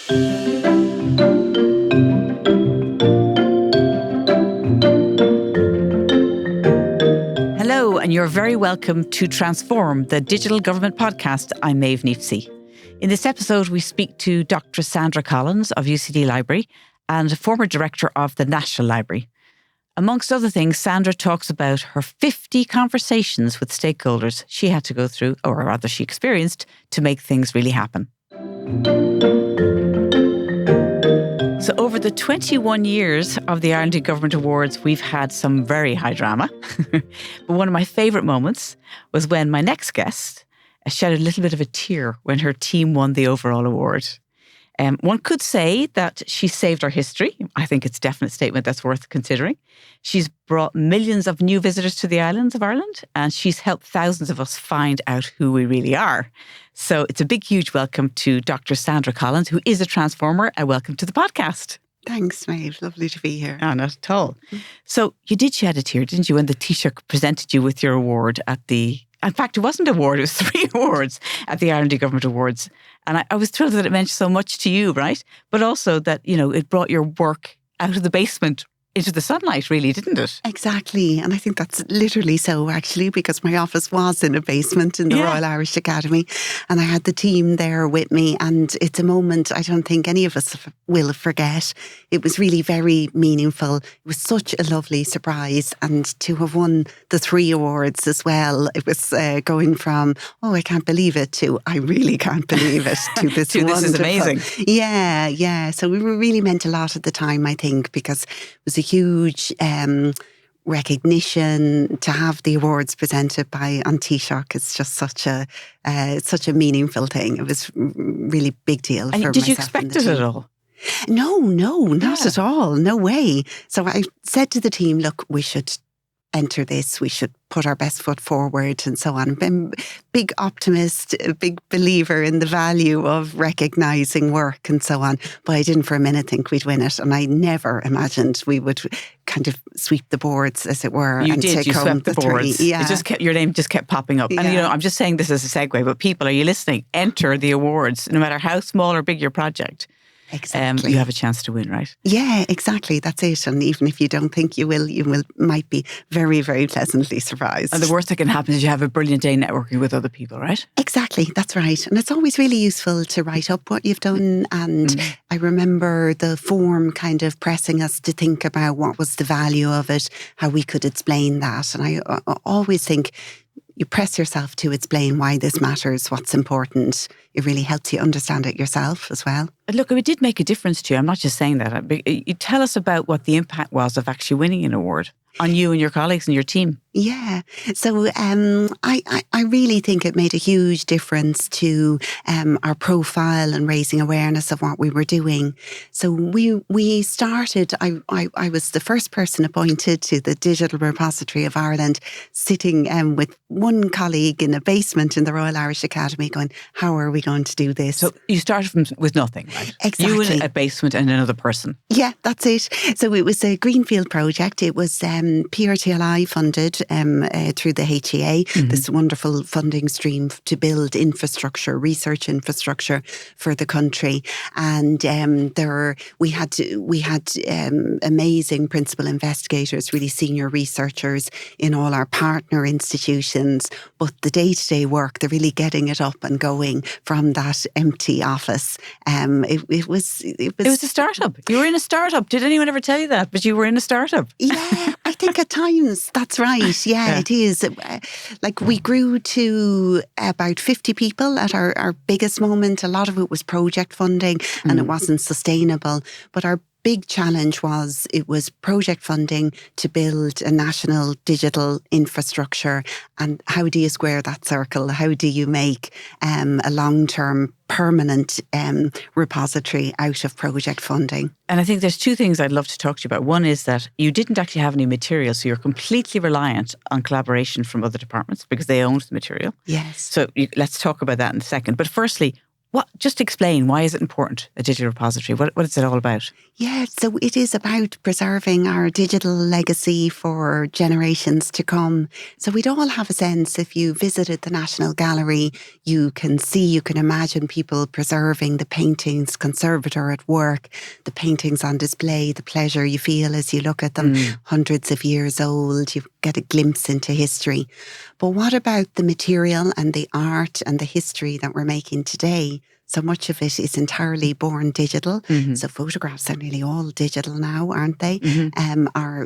Hello, and you're very welcome to Transform, the Digital Government Podcast. I'm Maeve Neefsey. In this episode, we speak to Dr. Sandra Collins of UCD Library and former director of the National Library. Amongst other things, Sandra talks about her 50 conversations with stakeholders she had to go through, or rather she experienced, to make things really happen. So over the 21 years of the Ireland eGovernment Awards, we've had some very high drama. But one of my favourite moments was when my next guest shed a little bit of a tear when her team won the overall award. One could say that she saved our history. I think it's a definite statement that's worth considering. She's brought millions of new visitors to the islands of Ireland, and she's helped thousands of us find out who we really are. So it's a big, huge welcome to Dr. Sandra Collins, who is a transformer, and welcome to the podcast. Thanks, Maeve. Lovely to be here. Oh, not at all. So you did shed a tear, didn't you, when the Taoiseach presented you with your award at the... In fact, it wasn't an award, it was 3 awards at the Ireland eGovernment Awards. And I was thrilled that it meant so much to you, right? But also that, you know, it brought your work out of the basement into the sunlight, really, didn't it? Exactly. And I think that's literally so, actually, because my office was in a basement in the Royal Irish Academy, and I had the team there with me. And it's a moment I don't think any of us will forget. It was really very meaningful. It was such a lovely surprise. And to have won the 3 awards as well, it was going from, oh, I can't believe it, to I really can't believe it, to this to this is amazing. Yeah. So we really meant a lot at the time, I think, because it was a huge recognition to have the awards presented by Taoiseach. It's just such a meaningful thing. It was really big deal for myself. Did you expect it at all? No, not at all. No way. So I said to the team, look, we should enter this, we should put our best foot forward and so on. I'm a big optimist, a big believer in the value of recognising work and so on. But I didn't for a minute think we'd win it. And I never imagined we would kind of sweep the boards, as it were. You and did, take you home swept the boards. 3. Yeah. Your name just kept popping up. Yeah. And, you know, I'm just saying this as a segue, but people, are you listening? Enter the awards, no matter how small or big your project. Exactly. You have a chance to win, right? Yeah, exactly. That's it. And even if you don't think you might be very, very pleasantly surprised. And the worst that can happen is you have a brilliant day networking with other people, right? Exactly. That's right. And it's always really useful to write up what you've done. And I remember the form kind of pressing us to think about what was the value of it, how we could explain that. And I always think you press yourself to explain why this matters, what's important. It really helps you understand it yourself as well. Look, it did make a difference to you. I'm not just saying that. You tell us about what the impact was of actually winning an award on you and your colleagues and your team. Yeah. So I really think it made a huge difference to our profile and raising awareness of what we were doing. So we started, I was the first person appointed to the Digital Repository of Ireland, sitting with one colleague in a basement in the Royal Irish Academy going, how are we going to do this? So you started with nothing, right? Exactly. You in a basement and another person. Yeah, that's it. So it was a greenfield project. It was PRTLI funded through the HEA, this wonderful funding stream to build infrastructure, research infrastructure for the country. And we had amazing principal investigators, really senior researchers in all our partner institutions. But the day-to-day work, they're really getting it up and going from that empty office. It was a startup. You were in a startup. Did anyone ever tell you that? But you were in a startup. Yeah, I think at times that's right. Yeah, it is. Like we grew to about 50 people at our biggest moment. A lot of it was project funding and it wasn't sustainable. But our big challenge was it was project funding to build a national digital infrastructure. And how do you square that circle? How do you make a long-term permanent repository out of project funding? And I think there's 2 things I'd love to talk to you about. One is that you didn't actually have any material, so you're completely reliant on collaboration from other departments because they owned the material. Yes. So let's talk about that in a second. But firstly, Just explain, why is it important, a digital repository? What is it all about? Yeah, so it is about preserving our digital legacy for generations to come. So we'd all have a sense, if you visited the National Gallery, you can imagine people preserving the paintings, conservator at work, the paintings on display, the pleasure you feel as you look at them, hundreds of years old, you get a glimpse into history. But what about the material and the art and the history that we're making today? So much of it is entirely born digital. So photographs are nearly all digital now, aren't they?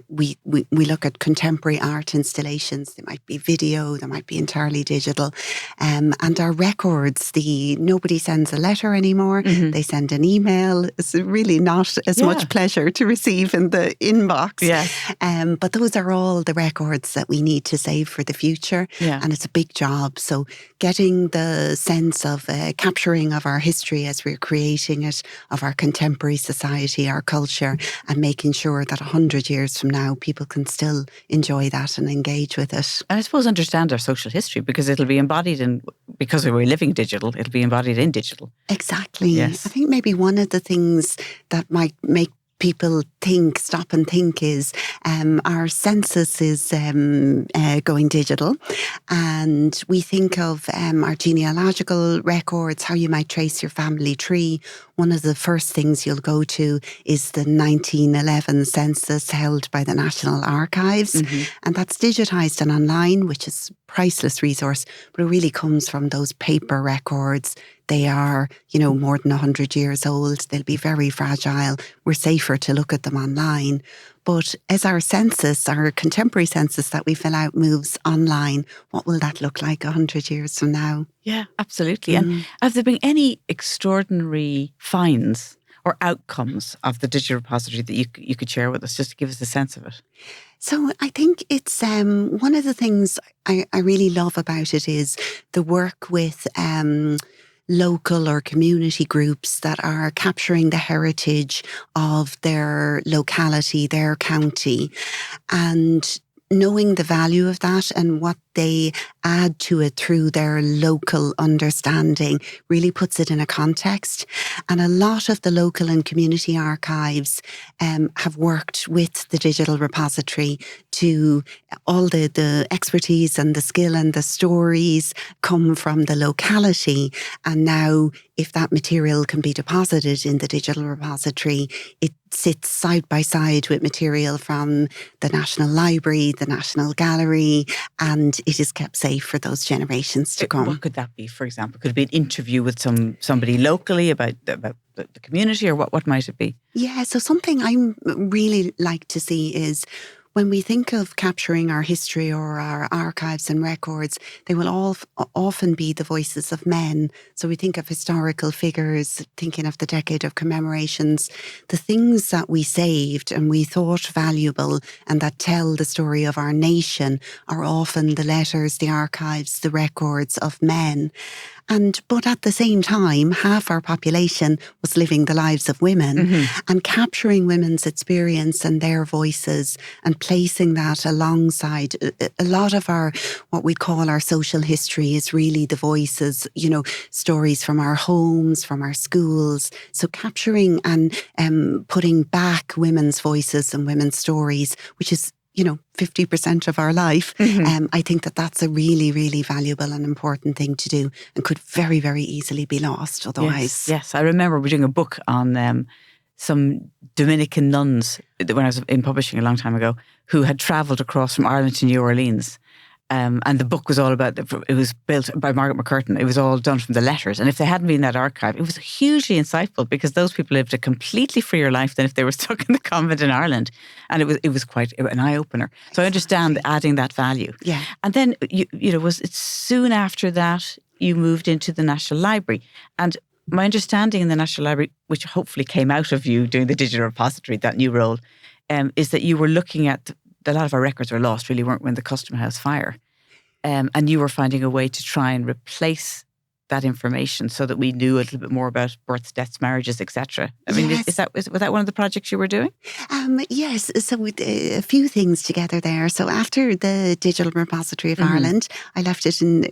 We look at contemporary art installations. They might be video, they might be entirely digital. And our records, nobody sends a letter anymore. They send an email. It's really not as much pleasure to receive in the inbox. But those are all the records that we need to save for the future. And it's a big job. So getting the sense of capturing of our history as we're creating it, of our contemporary society, our culture, and making sure that 100 years from now, people can still enjoy that and engage with it. And I suppose understand our social history, because it'll be embodied because we're living digital, it'll be embodied in digital. Exactly. Yes. I think maybe one of the things that might make people stop and think is our census is going digital, and we think of our genealogical records, how you might trace your family tree. One of the first things you'll go to is the 1911 census held by the National Archives, and that's digitised and online, which is a priceless resource, but it really comes from those paper records. They are, more than 100 years old. They'll be very fragile. We're safer to look at them online. But as our census, our contemporary census that we fill out moves online, what will that look like 100 years from now? Yeah, absolutely. And have there been any extraordinary finds or outcomes of the digital repository that you could share with us, just to give us a sense of it? So I think it's one of the things I really love about it is the work with local or community groups that are capturing the heritage of their locality, their county, and knowing the value of that and what they add to it through their local understanding really puts it in a context. And a lot of the local and community archives have worked with the digital repository to all the expertise and the skill and the stories come from the locality. And now, if that material can be deposited in the digital repository, it sits side by side with material from the National Library, the National Gallery, and it is kept safe for those generations to come. What could that be, for example? Could it be an interview with somebody locally about the community, or what might it be? Yeah, so something I really like to see is when we think of capturing our history or our archives and records, they will often be the voices of men. So we think of historical figures, thinking of the decade of commemorations, the things that we saved and we thought valuable and that tell the story of our nation are often the letters, the archives, the records of men. But at the same time, half our population was living the lives of women, and capturing women's experience and their voices and placing that alongside a lot of our, what we call our social history is really the voices, stories from our homes, from our schools. So capturing and putting back women's voices and women's stories, which is 50% of our life. I think that's a really, really valuable and important thing to do, and could very, very easily be lost otherwise. Yes. I remember doing a book on some Dominican nuns when I was in publishing a long time ago, who had travelled across from Ireland to New Orleans. And the book was all about, it was built by Margaret McCurtain. It was all done from the letters. And if they hadn't been that archive, it was hugely insightful, because those people lived a completely freer life than if they were stuck in the convent in Ireland. And it was quite an eye-opener. So I understand adding that value. Yeah. And then, was it soon after that you moved into the National Library? And my understanding in the National Library, which hopefully came out of you doing the digital repository, that new role, is that you were looking at a lot of our records were lost, really weren't, when the Custom House fire. And you were finding a way to try and replace that information so that we knew a little bit more about births, deaths, marriages, etc. I mean, Yes. was that one of the projects you were doing? Yes, so a few things together there. So after the Digital Repository of Ireland, I left it in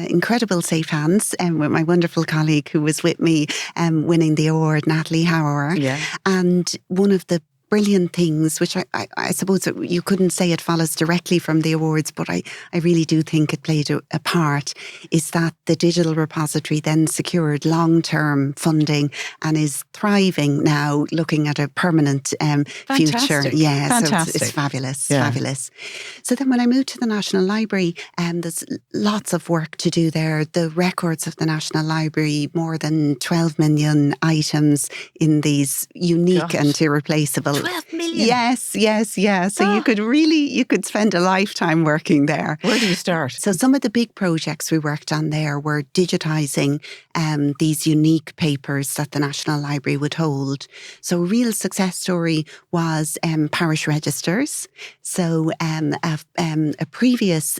incredible safe hands with my wonderful colleague who was with me winning the award, Natalie Hauer. Yeah. And one of the brilliant things, which I suppose that you couldn't say it follows directly from the awards, but I really do think it played a part, is that the digital repository then secured long-term funding and is thriving now, looking at a permanent future. Yeah, Fantastic. So it's fabulous, Yeah. fabulous. So then when I moved to the National Library, there's lots of work to do there. The records of the National Library, more than 12 million items in these unique and irreplaceable. 12 million? Yes. So you could spend a lifetime working there. Where do you start? So some of the big projects we worked on there were digitising these unique papers that the National Library would hold. So a real success story was parish registers. So a previous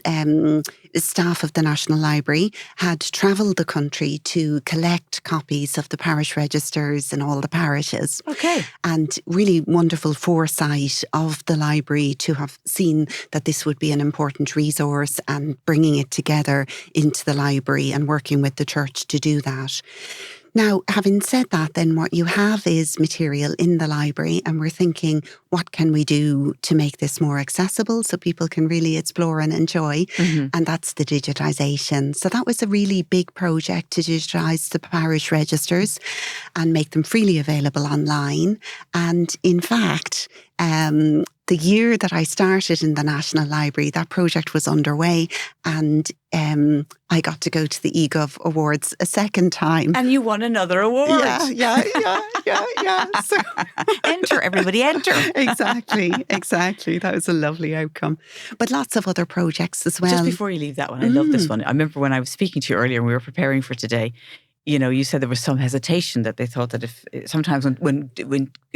staff of the National Library had travelled the country to collect copies of the parish registers in all the parishes. Okay. And really wonderful foresight of the library to have seen that this would be an important resource and bringing it together into the library and working with the church to do that. Now, having said that, then what you have is material in the library, and we're thinking, what can we do to make this more accessible so people can really explore and enjoy? And that's the digitisation. So that was a really big project to digitise the parish registers and make them freely available online. And in fact, the year that I started in the National Library, that project was underway, and I got to go to the eGov Awards a second time. And you won another award. Yeah. So, enter, everybody, enter. Exactly. That was a lovely outcome. But lots of other projects as well. Just before you leave that one, I love this one. I remember when I was speaking to you earlier and we were preparing for today, you know, you said there was some hesitation that they thought that if sometimes when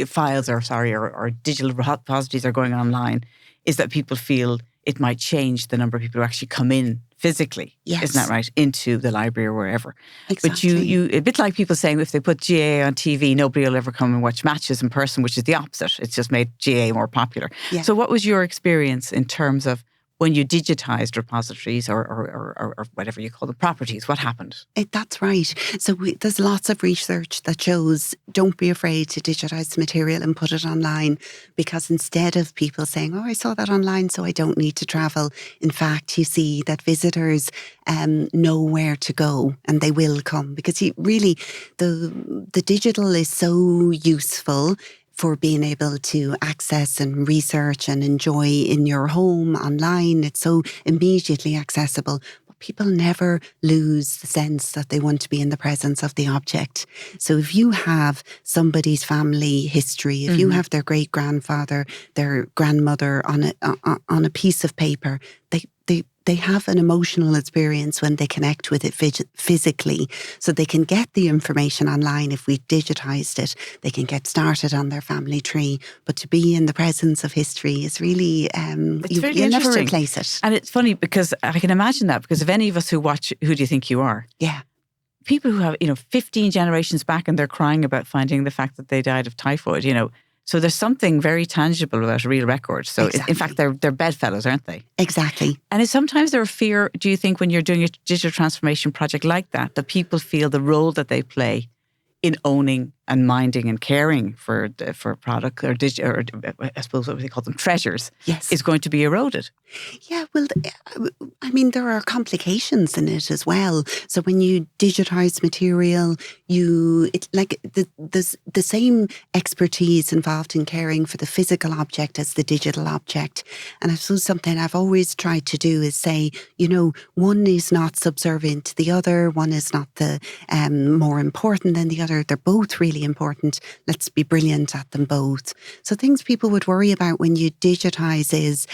files or digital repositories are going online, is that people feel it might change the number of people who actually come in physically. Yes. Isn't that right? Into the library or wherever. Exactly. But you a bit like people saying if they put GA on TV, nobody will ever come and watch matches in person, which is the opposite. It's just made GA more popular. Yeah. So what was your experience in terms of when you digitised repositories or whatever you call the properties, what happened? That's right. So there's lots of research that shows don't be afraid to digitise the material and put it online, because instead of people saying, oh, I saw that online, so I don't need to travel, in fact, you see that visitors know where to go and they will come, because really the digital is so useful for being able to access and research and enjoy in your home online. It's so immediately accessible. But people never lose the sense that they want to be in the presence of the object. So if you have somebody's family history, if you have their great-grandfather, their grandmother on a piece of paper, they have an emotional experience when they connect with it physically. So they can get the information online. If we digitised it, they can get started on their family tree. But to be in the presence of history is really, you'll never replace it. And it's funny because I can imagine that, because if any of us who watch Who Do You Think You Are? Yeah. People who have, 15 generations back and they're crying about finding the fact that they died of typhoid, So there's something very tangible about real records. So Exactly. in fact, they're bedfellows, aren't they? Exactly. And is sometimes there a fear, do you think, when you're doing a digital transformation project like that people feel the role that they play in owning and minding and caring for a product or I suppose what they call them, treasures, Yes. is going to be eroded? Yeah, well, I mean, there are complications in it as well. So when you digitise material, there's the same expertise involved in caring for the physical object as the digital object. And I suppose something I've always tried to do is say, one is not subservient to the other, one is not the more important than the other. They're both really important. Let's be brilliant at them both. So things people would worry about when you digitise is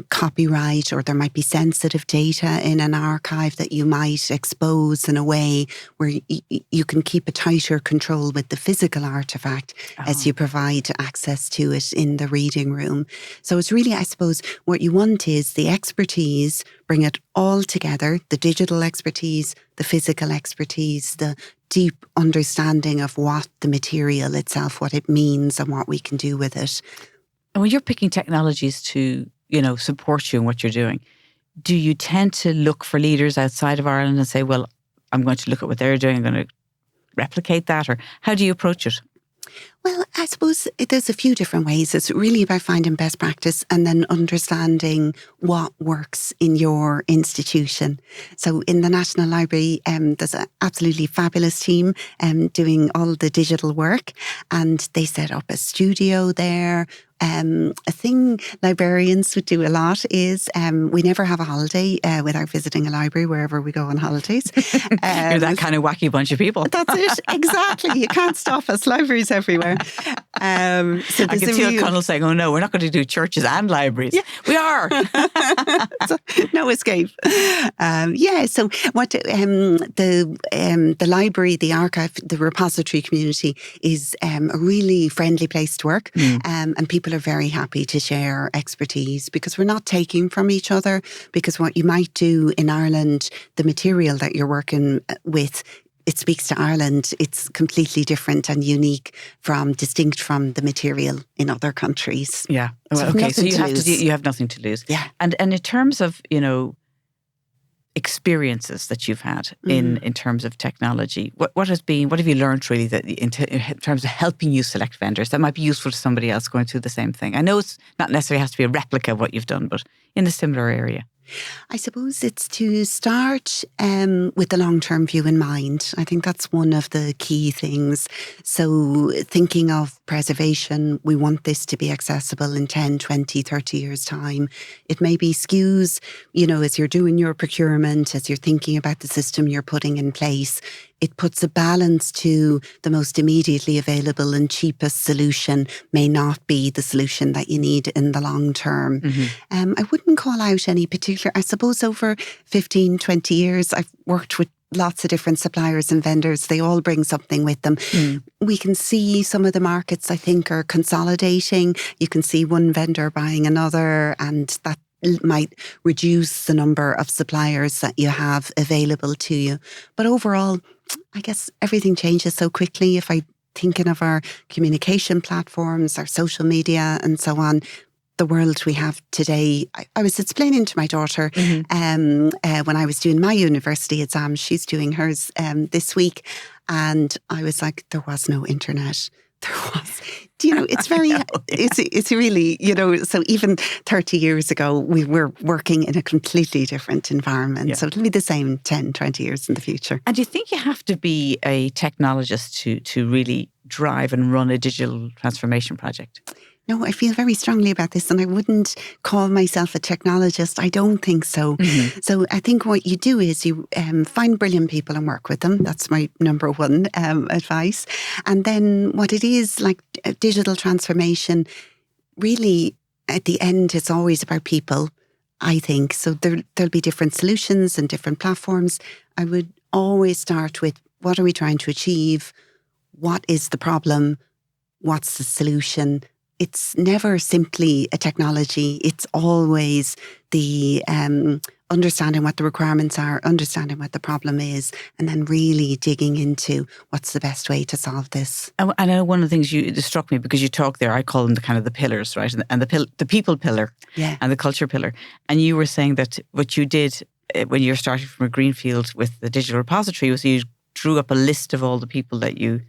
copyright, or there might be sensitive data in an archive that you might expose in a way where you can keep a tighter control with the physical artifact as you provide access to it in the reading room. So it's really, I suppose, what you want is the expertise, bring it all together, the digital expertise, the physical expertise, the deep understanding of what the material itself, what it means and what we can do with it. And when you're picking technologies to, support you in what you're doing, do you tend to look for leaders outside of Ireland and say, well, I'm going to look at what they're doing, I'm going to replicate that? Or how do you approach it? Well, I suppose there's a few different ways. It's really about finding best practice and then understanding what works in your institution. So in the National Library, there's an absolutely fabulous team doing all the digital work, and they set up a studio there. A thing librarians would do a lot is we never have a holiday without visiting a library wherever we go on holidays. You're that kind of wacky bunch of people. That's it, exactly. You can't stop us. Libraries everywhere. So I can see O'Connell saying, "Oh no, we're not going to do churches and libraries." Yeah. We are. So, no escape. So what the library, the archive, the repository community is a really friendly place to work, and people are very happy to share expertise because we're not taking from each other. Because what you might do in Ireland, the material that you're working with, it speaks to Ireland. It's completely different and unique distinct from the material in other countries. Yeah. Well, okay. So you have nothing to lose. Yeah. And in terms of, experiences that you've had in terms of technology, what have you learned really that in terms of helping you select vendors that might be useful to somebody else going through the same thing? I know it's not necessarily has to be a replica of what you've done, but in a similar area. I suppose it's to start with the long-term view in mind. I think that's one of the key things. So thinking of preservation, we want this to be accessible in 10, 20, 30 years' time. It may be SKUs, as you're doing your procurement, as you're thinking about the system you're putting in place, it puts a balance to the most immediately available and cheapest solution may not be the solution that you need in the long term. I wouldn't call out any particular, I suppose over 15, 20 years, I've worked with lots of different suppliers and vendors. They all bring something with them. We can see some of the markets, I think, are consolidating. You can see one vendor buying another, and that might reduce the number of suppliers that you have available to you. But overall, I guess everything changes so quickly. If I'm thinking of our communication platforms, our social media and so on, the world we have today, I was explaining to my daughter when I was doing my university exams, she's doing hers this week, and I was like, there was no internet. There was, it's very, it's really, so even 30 years ago, we were working in a completely different environment. Yeah. So it'll be the same 10, 20 years in the future. And do you think you have to be a technologist to really drive and run a digital transformation project? No, I feel very strongly about this, and I wouldn't call myself a technologist. I don't think so. So I think what you do is you find brilliant people and work with them. That's my number one advice. And then what it is, like digital transformation, really at the end, it's always about people, I think. So there'll be different solutions and different platforms. I would always start with, what are we trying to achieve? What is the problem? What's the solution? It's never simply a technology. It's always the understanding what the requirements are, understanding what the problem is, and then really digging into what's the best way to solve this. And I know one of the things that struck me, because you talk there, I call them the kind of the pillars, right? And the people pillar and the culture pillar. And you were saying that what you did when you were starting from a greenfield with the digital repository was you drew up a list of all the people that you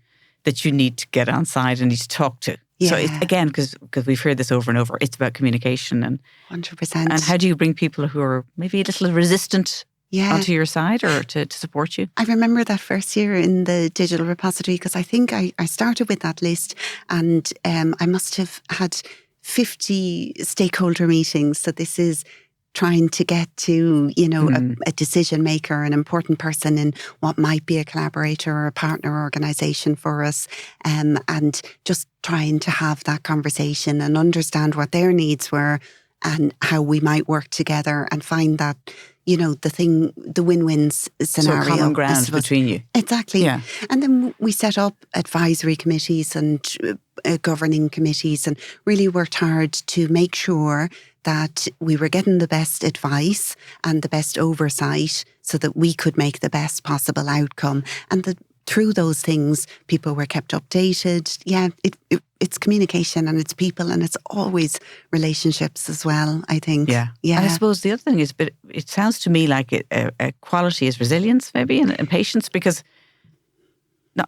need to get on side and need to talk to. Yeah. So again, because we've heard this over and over, it's about communication and 100%. And how do you bring people who are maybe a little resistant onto your side or to support you? I remember that first year in the digital repository, because I think I started with that list, and I must have had 50 stakeholder meetings. So this is trying to get to, a decision maker, an important person in what might be a collaborator or a partner organisation for us, and just trying to have that conversation and understand what their needs were and how we might work together and find that, the win-win scenario. So common ground between you. Exactly. Yeah. And then we set up advisory committees and governing committees and really worked hard to make sure that we were getting the best advice and the best oversight so that we could make the best possible outcome. And that through those things, people were kept updated. Yeah, it's communication and it's people and it's always relationships as well, I think. Yeah. And I suppose the other thing is, but it sounds to me like a quality is resilience maybe and patience, because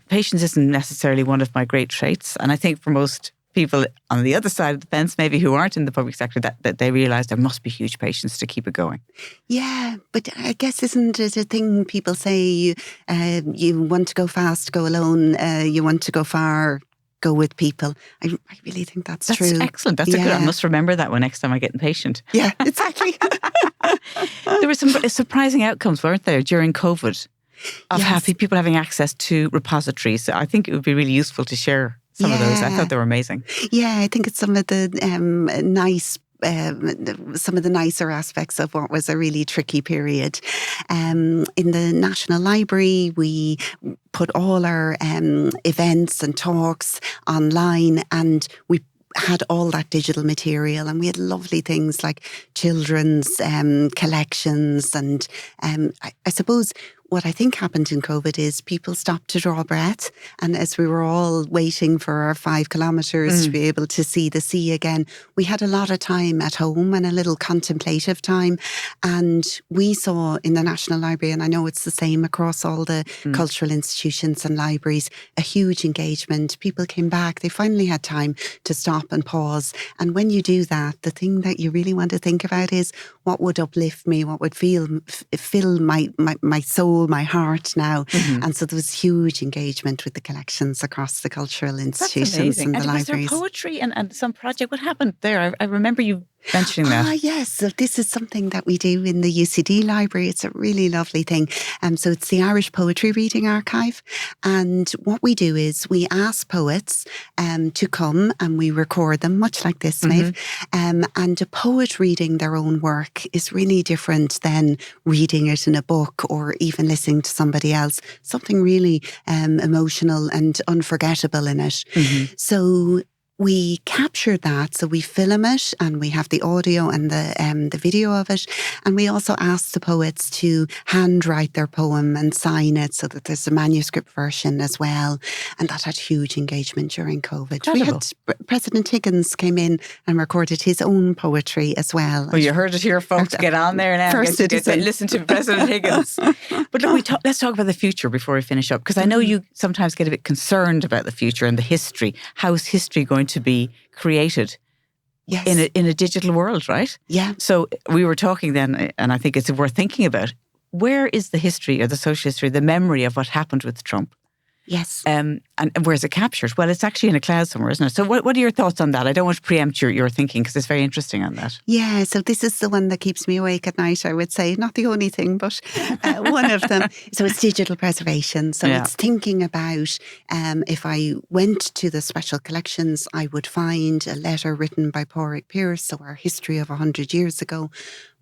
patience isn't necessarily one of my great traits. And I think for most people on the other side of the fence, maybe who aren't in the public sector, that they realise there must be huge patience to keep it going. Yeah, but I guess isn't it a thing people say, you want to go fast, go alone, you want to go far, go with people. I really think that's true. That's excellent. That's a good, I must remember that one next time I get impatient. Yeah, exactly. There were some surprising outcomes, weren't there, during COVID, of happy people having access to repositories. I think it would be really useful to share some of those. I thought they were amazing. Yeah, I think it's some of the some of the nicer aspects of what was a really tricky period. In the National Library, we put all our events and talks online, and we had all that digital material, and we had lovely things like children's collections. And I suppose what I think happened in COVID is people stopped to draw breath. And as we were all waiting for our 5 kilometres to be able to see the sea again, we had a lot of time at home and a little contemplative time. And we saw in the National Library, and I know it's the same across all the cultural institutions and libraries, a huge engagement. People came back. They finally had time to stop and pause. And when you do that, the thing that you really want to think about is what would uplift me, what would fill my soul, my heart now. And so there was huge engagement with the collections across the cultural institutions and the libraries. Was there poetry and some project? What happened there? I remember you mentioning that. Yes. So this is something that we do in the UCD library. It's a really lovely thing. So it's the Irish Poetry Reading Archive. And what we do is we ask poets to come and we record them, much like this, Maeve. And a poet reading their own work is really different than reading it in a book or even listening to somebody else. Something really emotional and unforgettable in it. So we capture that, so we film it and we have the audio and the video of it. And we also ask the poets to handwrite their poem and sign it so that there's a manuscript version as well. And that had huge engagement during COVID. Incredible. We had President Higgins came in and recorded his own poetry as well. Well, you heard it here, folks. Get on there now. Listen to President Higgins. But look, let's talk about the future before we finish up, because I know you sometimes get a bit concerned about the future and the history. How is history going to be created in a digital world, right? Yeah. So we were talking then, and I think it's worth thinking about, where is the history or the social history, the memory of what happened with Trump? Yes. And where is it captured? Well, it's actually in a cloud somewhere, isn't it? So what are your thoughts on that? I don't want to preempt your thinking, because it's very interesting on that. Yeah, so this is the one that keeps me awake at night, I would say. Not the only thing, but one of them. So it's digital preservation. So it's thinking about if I went to the special collections, I would find a letter written by Pádraig Pearse, so our history of 100 years ago.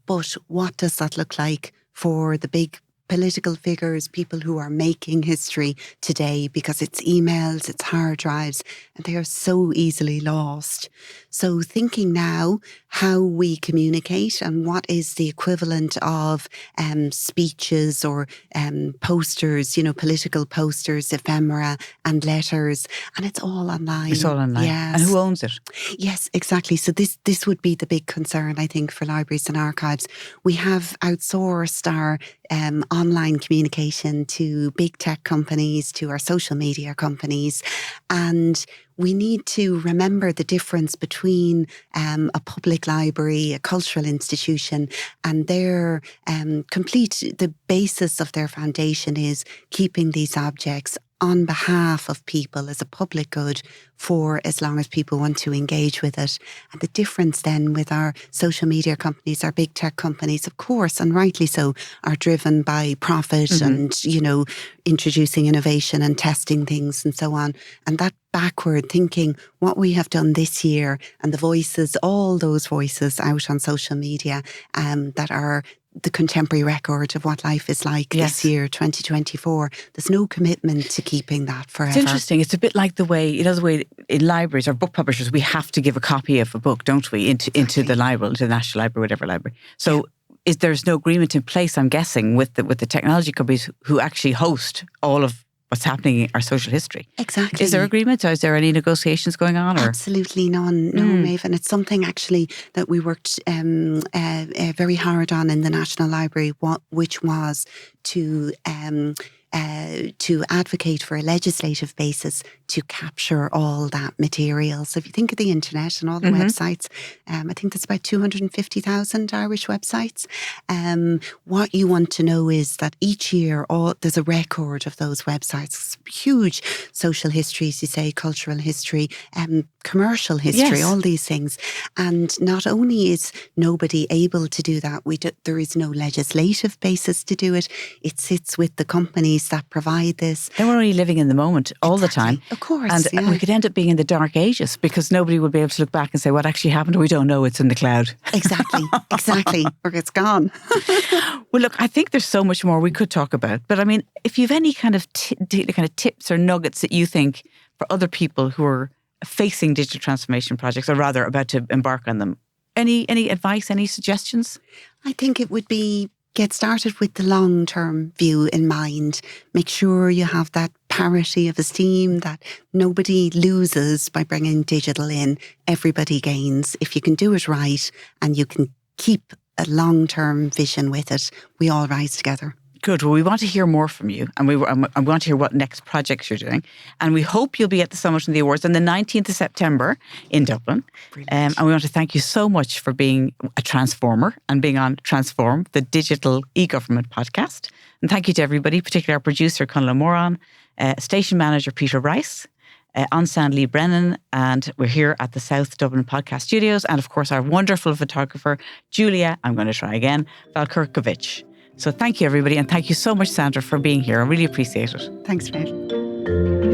But what does that look like for the big political figures, people who are making history today, because it's emails, it's hard drives, and they are so easily lost. So thinking now how we communicate and what is the equivalent of speeches or posters, political posters, ephemera and letters, and it's all online. It's all online. Yes. And who owns it? Yes, exactly. So this would be the big concern, I think, for libraries and archives. We have outsourced our online communication to big tech companies, to our social media companies, and we need to remember the difference between a public library, a cultural institution, and their the basis of their foundation is keeping these objects on behalf of people as a public good for as long as people want to engage with it. And the difference then with our social media companies, our big tech companies, of course, and rightly so, are driven by profit and, introducing innovation and testing things and so on. And that backward thinking, what we have done this year and the voices, all those voices out on social media that are the contemporary record of what life is like this year, 2024. There's no commitment to keeping that forever. It's interesting. It's a bit like the way in libraries or book publishers, we have to give a copy of a book, don't we, into the library, into the National Library, whatever library. So there's no agreement in place, I'm guessing, with the technology companies who actually host all of what's happening in our social history. Exactly. Is there agreement, or is there any negotiations going on? Or? Absolutely none. No, Maeve. And it's something actually that we worked very hard on in the National Library, which was to advocate for a legislative basis to capture all that material. So if you think of the internet and all the websites, I think there's about 250,000 Irish websites. What you want to know is that each year there's a record of those websites. Huge social histories, you say, cultural history, commercial history, all these things. And not only is nobody able to do that, there is no legislative basis to do it. It sits with the companies that provide this. And we're only living in the moment all the time. Of course. And we could end up being in the dark ages because nobody would be able to look back and say what actually happened. We don't know. It's in the cloud. Exactly. Or it's gone. Well, look, I think there's so much more we could talk about. But I mean, if you have any kind of tips or nuggets that you think for other people who are facing digital transformation projects, or rather about to embark on them, any advice, any suggestions? I think it would be get started with the long-term view in mind. Make sure you have that parity of esteem, that nobody loses by bringing digital in. Everybody gains. If you can do it right and you can keep a long-term vision with it, we all rise together. Good. Well, we want to hear more from you, and I want to hear what next projects you're doing. And we hope you'll be at the Summit and the Awards on the 19th of September in Dublin. And we want to thank you so much for being a transformer and being on Transform, the digital eGovernment podcast. And thank you to everybody, particularly our producer, Conla Moran, station manager, Peter Rice, on sound Lee Brennan, and we're here at the South Dublin Podcast Studios. And of course, our wonderful photographer, Julia, I'm going to try again, Valkurkovic. So thank you, everybody. And thank you so much, Sandra, for being here. I really appreciate it. Thanks, Maeve.